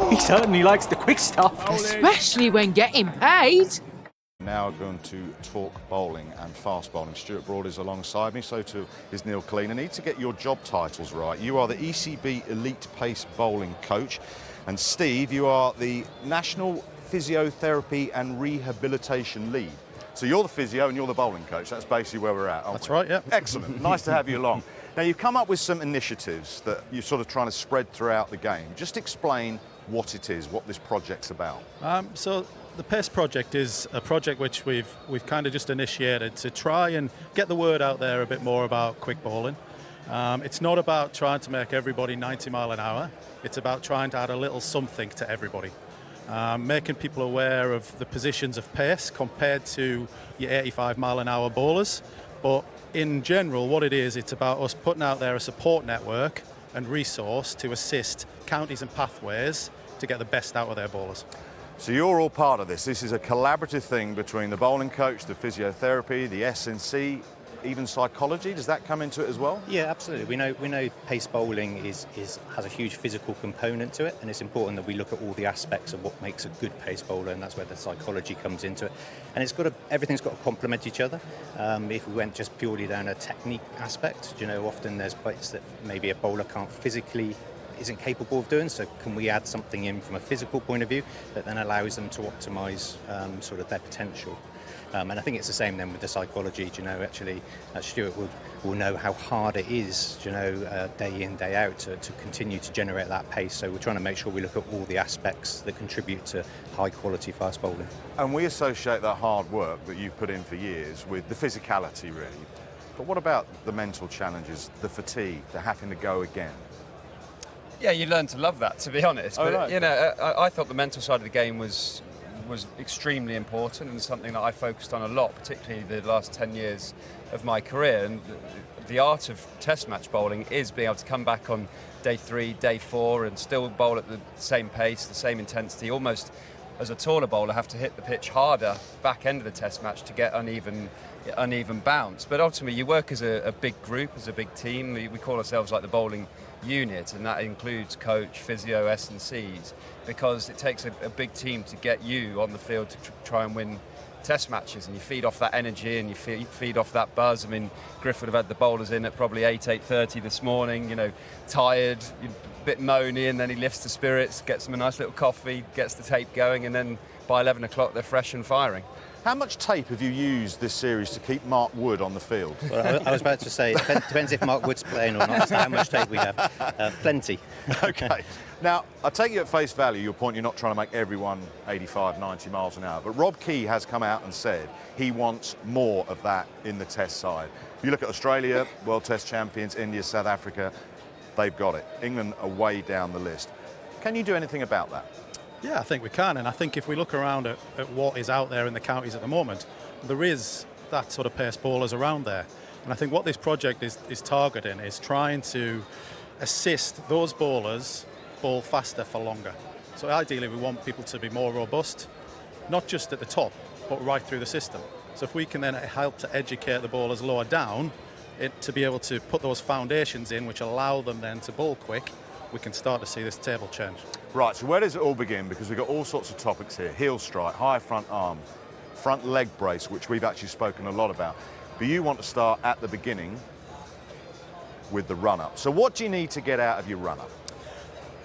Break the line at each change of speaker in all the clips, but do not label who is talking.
He certainly likes the quick stuff.
Especially when getting paid.
Now going to talk bowling and fast bowling. Stuart Broad is alongside me, so too is Neil Killeen. I need to get your job titles right. You are the ECB Elite Pace Bowling Coach, and Steve, you are the National Physiotherapy and Rehabilitation Lead. So you're the physio and you're the bowling coach. That's basically where we're at, aren't we?
That's right, yeah.
Excellent. Nice to have you along. Now, you've come up with some initiatives that you're sort of trying to spread throughout the game. Just explain what it is, what this project's about.
So the PACE project is a project which we've kind of just initiated to try and get the word out there a bit more about quick bowling. It's not about trying to make everybody 90 mile an hour. It's about trying to add a little something to everybody. Making people aware of the positions of pace compared to your 85 mile an hour bowlers. But in general, what it is, it's about us putting out there a support network and resource to assist counties and pathways to get the best out of their bowlers.
So you're all part of this. This is a collaborative thing between the bowling coach, the physiotherapy, the S&C, even psychology. Does that come into it as well?
Yeah, absolutely. We know pace bowling has a huge physical component to it, and it's important that we look at all the aspects of what makes a good pace bowler, and that's where the psychology comes into it. And everything's got to complement each other. If we went just purely down a technique aspect, often there's bits that maybe a bowler isn't capable of doing, so can we add something in from a physical point of view that then allows them to optimise sort of their potential? And I think it's the same then with the psychology. Actually, Stuart will know how hard it is, day in, day out to continue to generate that pace. So we're trying to make sure we look at all the aspects that contribute to high quality fast bowling.
And we associate that hard work that you've put in for years with the physicality, really. But what about the mental challenges, the fatigue, the having to go again?
Yeah, you learn to love that, to be honest.
Oh,
but
right.
I thought the mental side of the game was extremely important and something that I focused on a lot, particularly the last 10 years of my career. And the art of test match bowling is being able to come back on day 3, day 4 and still bowl at the same pace, the same intensity, almost as a taller bowler have to hit the pitch harder back end of the test match to get uneven bounce. But ultimately you work as a big group, as a big team. We call ourselves like the bowling unit, and that includes coach, physio, S&Cs, because it takes a big team to get you on the field to try and win test matches, and you feed off that energy and you feed off that buzz. I mean, Griffin would have had the bowlers in at probably 8:30 this morning, tired, a bit moany, and then he lifts the spirits, gets them a nice little coffee, gets the tape going, and then by 11 o'clock they're fresh and firing.
How much tape have you used this series to keep Mark Wood on the field?
Well, I was about to say, it depends if Mark Wood's playing or not, as to how much tape we have. Plenty.
Okay. Now, I take you at face value, your point, you're not trying to make everyone 85, 90 miles an hour, but Rob Key has come out and said he wants more of that in the test side. If you look at Australia, World Test Champions, India, South Africa, they've got it. England are way down the list. Can you do anything about that?
Yeah, I think we can, and I think if we look around at what is out there in the counties at the moment, there is that sort of pace bowlers around there. And I think what this project is targeting is trying to assist those bowlers bowl faster for longer. So ideally we want people to be more robust, not just at the top, but right through the system. So if we can then help to educate the bowlers lower down, to be able to put those foundations in which allow them then to bowl quick, we can start to see this table change.
Right, so where does it all begin? Because we've got all sorts of topics here. Heel strike, high front arm, front leg brace, which we've actually spoken a lot about. But you want to start at the beginning with the run-up. So what do you need to get out of your run-up?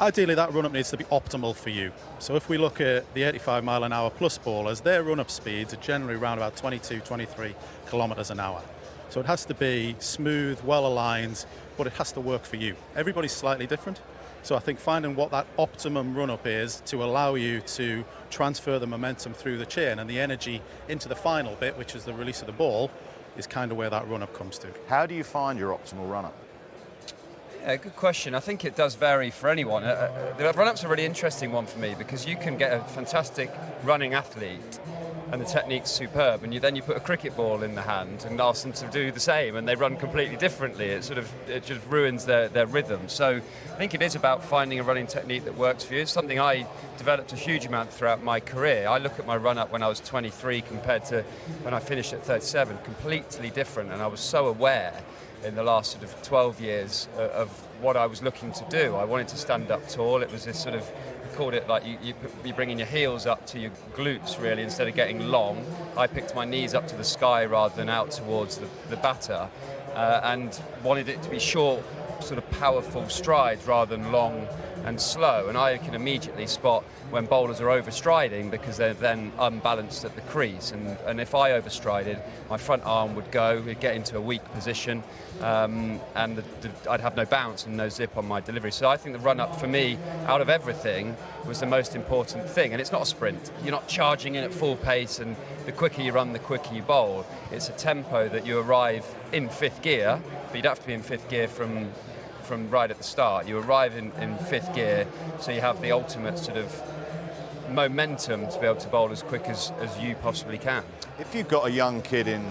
Ideally, that run-up needs to be optimal for you. So if we look at the 85 mile an hour plus bowlers, their run-up speeds are generally around about 22, 23 kilometres an hour. So it has to be smooth, well-aligned, but it has to work for you. Everybody's slightly different. So I think finding what that optimum run-up is to allow you to transfer the momentum through the chain and the energy into the final bit, which is the release of the ball, is kind of where that run-up comes to.
How do you find your optimal run-up?
Yeah, good question. I think it does vary for anyone. The run-up's a really interesting one for me because you can get a fantastic running athlete and the technique's superb, and then you put a cricket ball in the hand and ask them to do the same, and they run completely differently. It just ruins their rhythm. So I think it is about finding a running technique that works for you. It's something I developed a huge amount throughout my career. I look at my run-up when I was 23 compared to when I finished at 37, completely different, and I was so aware in the last sort of 12 years of what I was looking to do. I wanted to stand up tall. It was this sort of, we called it like you're bringing your heels up to your glutes really instead of getting long. I picked my knees up to the sky rather than out towards the batter, and wanted it to be short, sort of powerful strides rather than long and slow. And I can immediately spot when bowlers are overstriding because they're then unbalanced at the crease. And if I overstrided, my front arm would go, we'd get into a weak position, and I'd have no bounce and no zip on my delivery. So I think the run-up for me, out of everything, was the most important thing. And it's not a sprint. You're not charging in at full pace, and the quicker you run, the quicker you bowl. It's a tempo that you arrive in fifth gear, but you don't have to be in fifth gear from right at the start. You arrive in fifth gear, so you have the ultimate sort of momentum to be able to bowl as quick as you possibly can.
If you've got a young kid in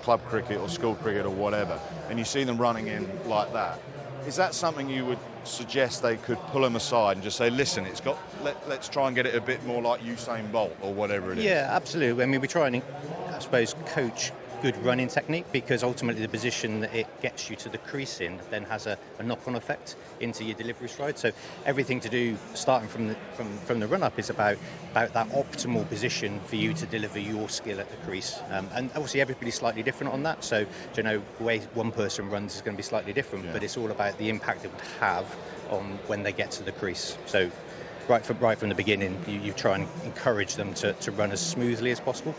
club cricket or school cricket or whatever, and you see them running in like that, is that something you would suggest they could pull them aside and just say, listen, let's try and get it a bit more like Usain Bolt or whatever it is?
Yeah, absolutely. I mean, we try and, I suppose, coach good running technique, because ultimately the position that it gets you to the crease in then has a knock-on effect into your delivery stride. So everything to do, starting from the run-up, is about that optimal position for you to deliver your skill at the crease. And obviously everybody's slightly different on that, so the way one person runs is going to be slightly different, but it's all about the impact it would have on when they get to the crease. So right from the beginning, you try and encourage them to run as smoothly as possible.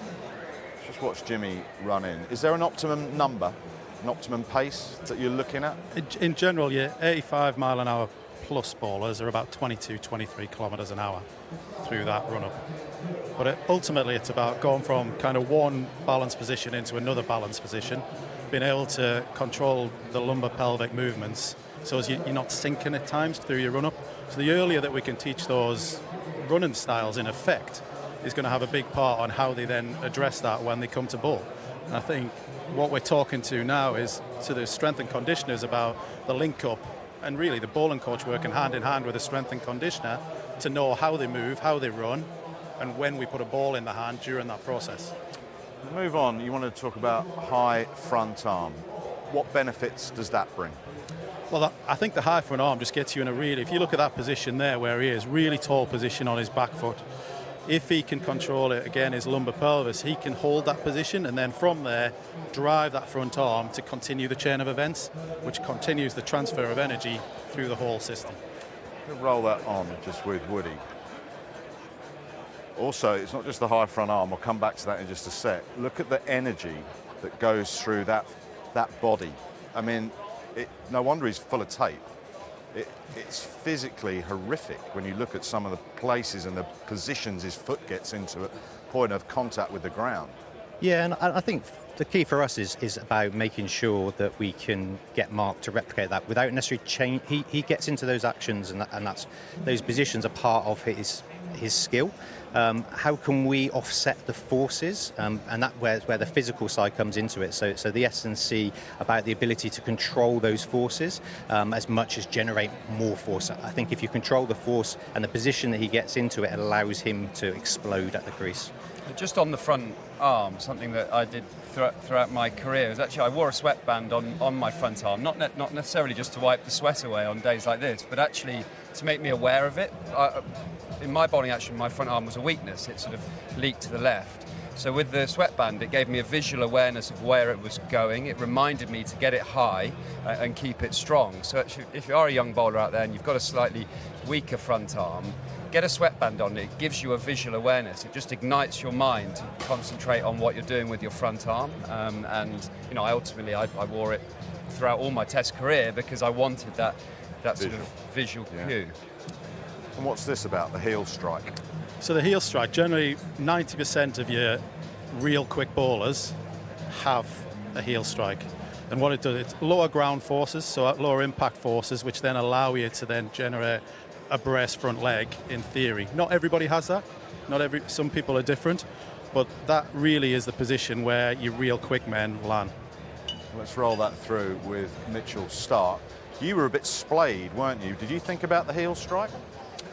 Just watch Jimmy run in. Is there an optimum number, an optimum pace that you're looking at?
In general, 85 mile an hour plus bowlers are about 22, 23 kilometres an hour through that run-up. But ultimately it's about going from kind of one balanced position into another balanced position, being able to control the lumbar pelvic movements so as you're not sinking at times through your run-up. So the earlier that we can teach those running styles in effect is going to have a big part on how they then address that when they come to bowl. And I think what we're talking to now is to the strength and conditioners about the link up, and really the bowling coach working hand in hand with the strength and conditioner to know how they move, how they run, and when we put a ball in the hand during that process.
Move on, you want to talk about high front arm. What benefits does that bring?
Well, I think the high front arm just gets you in a really, if you look at that position there where he is, really tall position on his back foot. If he can control it, again, his lumbar pelvis, he can hold that position and then from there drive that front arm to continue the chain of events, which continues the transfer of energy through the whole system.
We'll roll that on just with Woody. Also, it's not just the high front arm, we'll come back to that in just a sec. Look at the energy that goes through that body. I mean, no wonder he's full of tape. It's physically horrific when you look at some of the places and the positions his foot gets into at point of contact with the ground. Yeah,
and I think the key for us is about making sure that we can get Mark to replicate that without necessarily change. He gets into those actions, and that's those positions are part of his skill. How can we offset the forces, and that's where the physical side comes into it. So the S&C about the ability to control those forces as much as generate more force. I think if you control the force and the position that he gets into, it allows him to explode at the crease.
Just on the front arm, something that I did throughout my career is actually I wore a sweatband on my front arm, not necessarily just to wipe the sweat away on days like this, but actually to make me aware of it. In my bowling action, my front arm was a weakness. It sort of leaked to the left. So with the sweatband, it gave me a visual awareness of where it was going. It reminded me to get it high and keep it strong. So actually, if you are a young bowler out there and you've got a slightly weaker front arm, get a sweatband on. It gives you a visual awareness. It just ignites your mind to concentrate on what you're doing with your front arm. And I wore it throughout all my Test career because I wanted that sort of visual cue.
And what's this about, the heel strike?
So the heel strike, generally 90% of your real quick bowlers have a heel strike. And what it does, it's lower ground forces, so lower impact forces, which then allow you to then generate a brace front leg in theory. Not everybody has that. Some people are different, but that really is the position where your real quick men land.
Let's roll that through with Mitchell Stark. You were a bit splayed, weren't you? Did you think about the heel strike?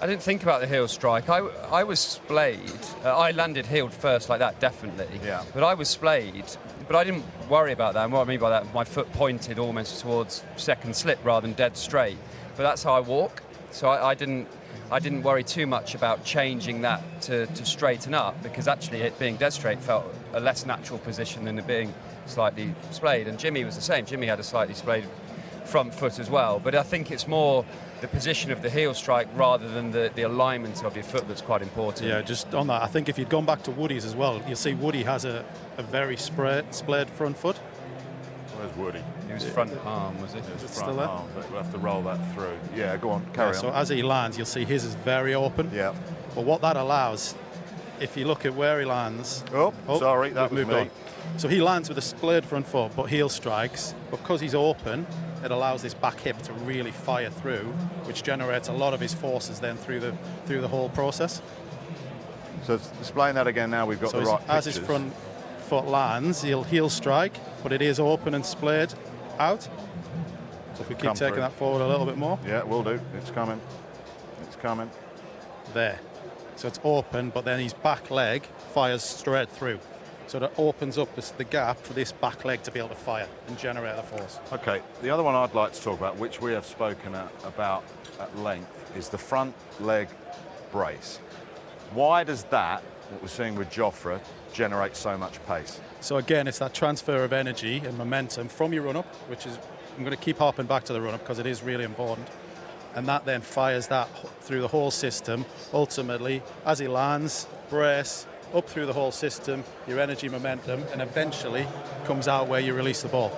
I didn't think about the heel strike. I was splayed. I landed heeled first like that, definitely.
Yeah.
But I was splayed But I didn't worry about that, and what I mean by that, my foot pointed almost towards second slip rather than dead straight. But that's how I walk, so I didn't worry too much about changing that to straighten up, because actually it being dead straight felt a less natural position than it being slightly splayed. And Jimmy was the same. Jimmy had a slightly splayed front foot as well, but I think it's more the position of the heel strike rather than the alignment of your foot that's quite important.
Yeah, just on that, I think if you'd gone back to Woody's as well, you'll see Woody has a very splayed front foot.
Where's Woody?
He was front arm, was it?
It's
Is it
front
still there?
arm, but we'll have to roll that through. Yeah, go on, carry on.
So as he lands, you'll see his is very open.
Yeah.
But what that allows, if you look at where he lands...
Oh, sorry, that
we've
was
moved
me.
on. So he lands with a splayed front foot, but heel strikes. Because he's open, it allows this back hip to really fire through, which generates a lot of his forces then through the whole process.
So explain that again now we've got
So
the right
as
pictures.
his front foot lands, he'll heel strike, but it is open and splayed out. So if we keep
Come
taking
through.
that forward a little bit more.
Yeah, we'll do. It's coming. It's coming.
There. So it's open, but then his back leg fires straight through. So that opens up the gap for this back leg to be able to fire and generate the force.
Okay, the other one I'd like to talk about, which we have spoken about at length, is the front leg brace. Why does that, what we're seeing with Joffre, generate so much pace?
So again, it's that transfer of energy and momentum from your run-up, which is, I'm going to keep harping back to the run-up because it is really important. And that then fires that through the whole system. Ultimately, as he lands, brace, up through the whole system, your energy momentum, and eventually comes out where you release the ball.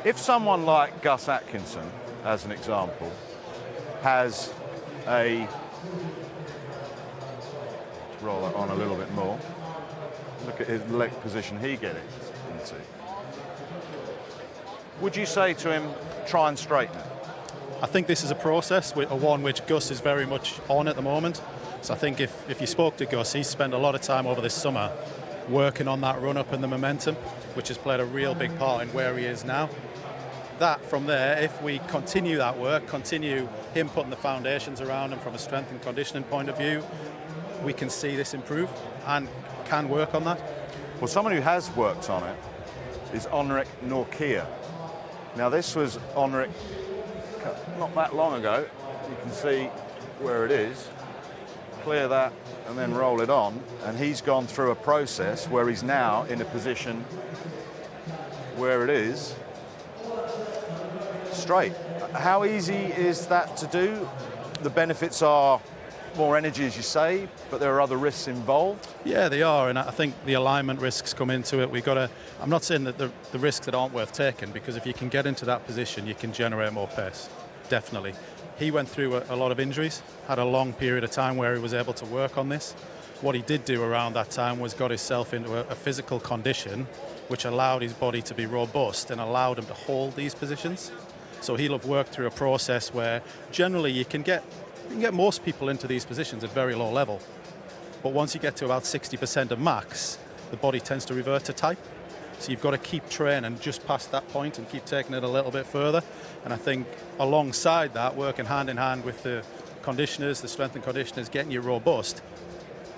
If someone like Gus Atkinson, as an example, has a... roll that on a little bit more. Look at his leg position he gets into. Would you say to him, try and straighten it?
I think this is a process, one which Gus is very much on at the moment. So I think if you spoke to Gus, he's spent a lot of time over this summer working on that run-up and the momentum, which has played a real big part in where he is now. That from there, if we continue that work, continue him putting the foundations around him from a strength and conditioning point of view, we can see this improve and can work on that.
Well, someone who has worked on it is Henrik Norkia. Now, this was Henrik not that long ago. You can see where it is. Clear that and then roll it on. And he's gone through a process where he's now in a position where it is straight. How easy is that to do? The benefits are more energy, as you say, but there are other risks involved.
Yeah, they are, and I think the alignment risks come into it. We've got to. I'm not saying that the risks that aren't worth taking, because if you can get into that position, you can generate more pace. Definitely. He went through a lot of injuries, had a long period of time where he was able to work on this. What he did do around that time was got himself into a physical condition which allowed his body to be robust and allowed him to hold these positions. So he'll have worked through a process where generally you can get most people into these positions at very low level. But once you get to about 60% of max, the body tends to revert to type. So you've got to keep training just past that point and keep taking it a little bit further. And I think alongside that, working hand in hand with the conditioners, the strength and conditioners, getting you robust,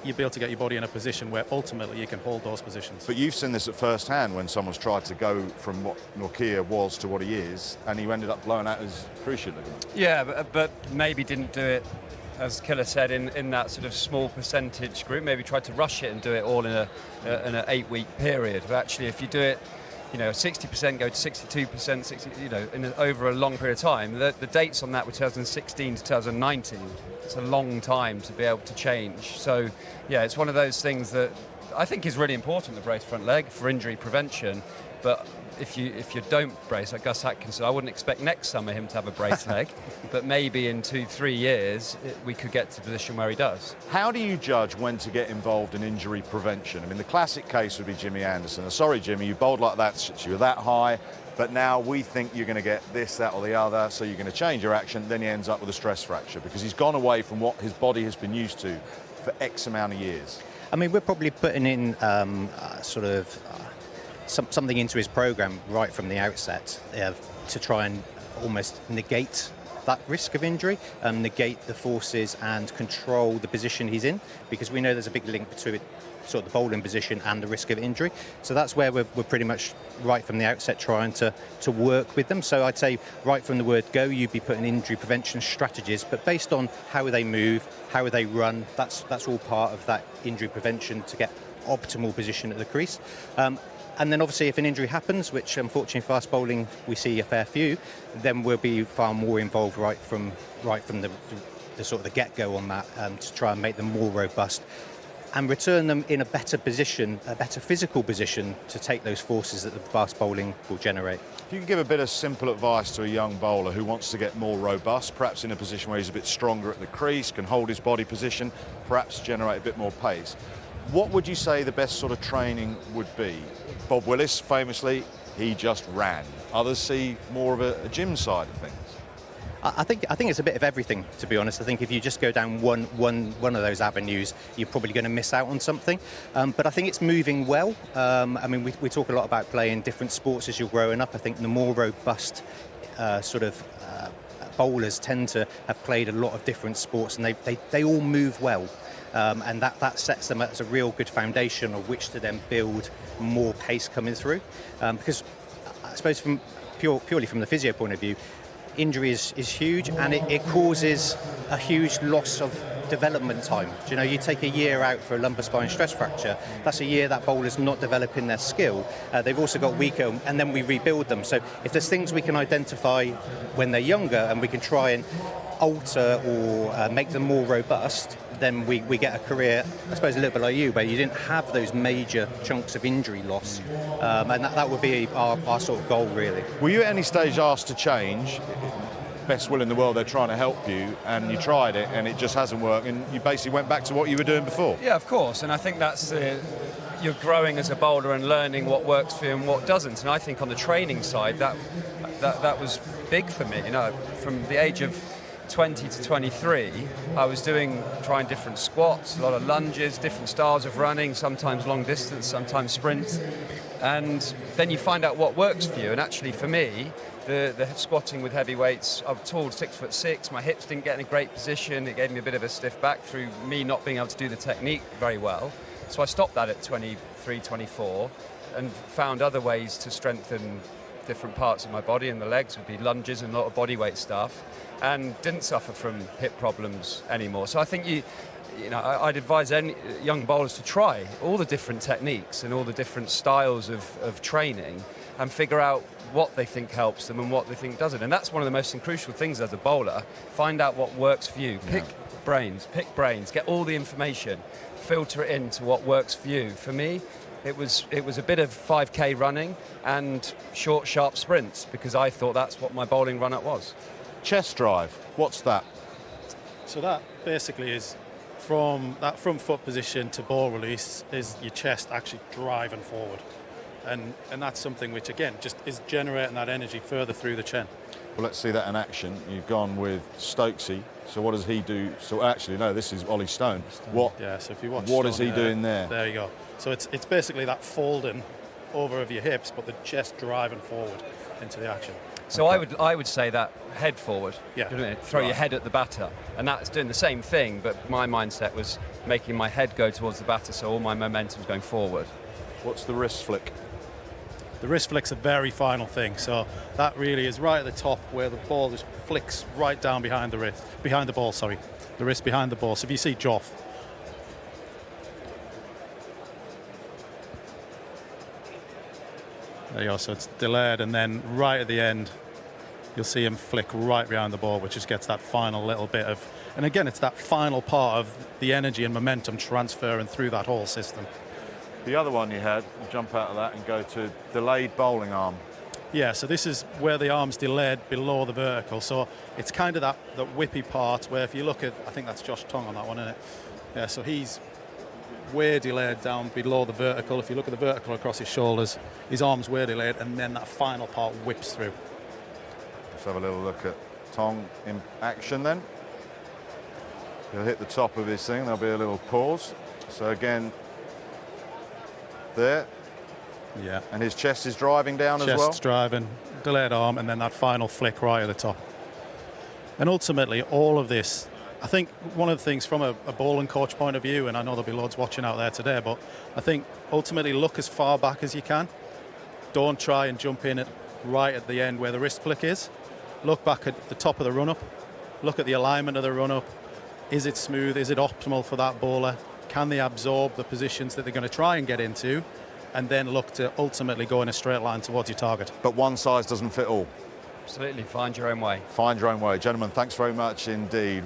you'll be able to get your body in a position where ultimately you can hold those positions.
But you've seen this at first hand when someone's tried to go from what Norkia was to what he is, and he ended up blowing out his cruciate ligament.
Yeah, but maybe didn't do it, as Killer said, in that sort of small percentage group. Maybe tried to rush it and do it all in an 8-week period. But actually, if you do it, 60% go to 62%, 60, over a long period of time. The dates on that were 2016 to 2019. It's a long time to be able to change. So, yeah, it's one of those things that I think is really important, the braced front leg, for injury prevention. But if you don't brace, like Gus Atkinson, I wouldn't expect next summer him to have a braced leg, but maybe in 2-3 years we could get to the position where he does.
How do you judge when to get involved in injury prevention? I mean, the classic case would be Jimmy Anderson. Sorry, Jimmy, you bowled like that since you were that high, but now we think you're going to get this, that, or the other, so you're going to change your action. Then he ends up with a stress fracture because he's gone away from what his body has been used to for X amount of years.
I mean, we're probably putting in something into his program right from the outset to try and almost negate that risk of injury, negate the forces and control the position he's in, because we know there's a big link between sort of the bowling position and the risk of injury. So that's where we're pretty much right from the outset trying to work with them. So I'd say right from the word go, you'd be putting injury prevention strategies, but based on how they move, how they run, that's all part of that injury prevention to get optimal position at the crease. And then obviously if an injury happens, which unfortunately fast bowling we see a fair few, then we'll be far more involved right from the sort of the get-go on that, to try and make them more robust and return them in a better position, a better physical position to take those forces that the fast bowling will generate.
If you could give a bit of simple advice to a young bowler who wants to get more robust, perhaps in a position where he's a bit stronger at the crease, can hold his body position, perhaps generate a bit more pace, what would you say the best sort of training would be? Bob Willis, famously, he just ran. Others see more of a gym side of things.
I think it's a bit of everything, to be honest. I think if you just go down one of those avenues, you're probably going to miss out on something. But I think it's moving well. I mean, we talk a lot about playing different sports as you're growing up. I think the more robust bowlers tend to have played a lot of different sports, and they all move well. And that sets them as a real good foundation on which to then build more pace coming through. Because I suppose purely from the physio point of view, injury is huge, and it causes a huge loss of development time. Do you know, you take a year out for a lumbar spine stress fracture, that's a year that bowler's not developing their skill. They've also got weaker, and then we rebuild them. So if there's things we can identify when they're younger and we can try and alter or make them more robust, then we get a career, I suppose, a little bit like you, where you didn't have those major chunks of injury loss. And that would be our sort of goal, really.
Were you at any stage asked to change? Best will in the world, they're trying to help you, and you tried it and it just hasn't worked, and you basically went back to what you were doing before?
Yeah, of course, and I think that's you're growing as a bowler and learning what works for you and what doesn't. And I think on the training side, that was big for me. You know, from the age of 20 to 23, I was trying different squats, a lot of lunges, different styles of running, sometimes long distance, sometimes sprints. And then you find out what works for you. And actually for me, the squatting with heavy weights, I'm tall, 6'6", my hips didn't get in a great position. It gave me a bit of a stiff back through me not being able to do the technique very well. So I stopped that at 23, 24 and found other ways to strengthen different parts of my body, and the legs would be lunges and a lot of body weight stuff, and didn't suffer from hip problems anymore. So I think I'd advise any young bowlers to try all the different techniques and all the different styles of training and figure out what they think helps them and what they think doesn't. And that's one of the most crucial things as a bowler. Find out what works for you. Pick brains, get all the information, filter it into what works for you. For me, it was a bit of 5K running and short, sharp sprints, because I thought that's what my bowling run-up was.
Chest drive, what's that?
So that basically is from that front foot position to ball release is your chest actually driving forward. And that's something which, again, just is generating that energy further through the chin.
Well, let's see that in action. You've gone with Stokesy. So what does he do? So actually, no, this is Ollie Stone.
Yeah, so if you watch
what is
Stone
he doing there?
There you go. So it's basically that folding over of your hips, but the chest driving forward into the action.
So I would say that head forward.
Yeah.
Throw your head at the batter. And that's doing the same thing, but my mindset was making my head go towards the batter, so all my momentum's going forward. What's
the wrist flick?
The wrist flick's a very final thing, so that really is right at the top where the ball just flicks right down behind the wrist, behind the ball, sorry. The wrist behind the ball. So if you see Joff, there you go, so it's delayed, and then right at the end, you'll see him flick right behind the ball, which just gets that final little bit of, and again, it's that final part of the energy and momentum transferring through that whole system.
The other one you had, jump out of that and go to delayed bowling arm.
Yeah, so this is where the arm's delayed below the vertical. So it's kind of that whippy part where if you look at, I think that's Josh Tong on that one, isn't it? Yeah, so he's way delayed down below the vertical. If you look at the vertical across his shoulders, his arm's way delayed, and then that final part whips through.
Let's have a little look at Tong in action then. He'll hit the top of his thing, there'll be a little pause. So again, there.
Yeah.
And his chest is driving down as well?
Chest's driving, delayed arm, and then that final flick right at the top. And ultimately, all of this, I think one of the things from a bowling coach point of view, and I know there'll be loads watching out there today, but I think ultimately look as far back as you can. Don't try and jump in right at the end where the wrist flick is. Look back at the top of the run-up. Look at the alignment of the run-up. Is it smooth? Is it optimal for that bowler? Can they absorb the positions that they're going to try and get into? And then look to ultimately go in a straight line towards your target.
But one size doesn't fit all.
Absolutely, find your own way.
Find your own way. Gentlemen, thanks very much indeed.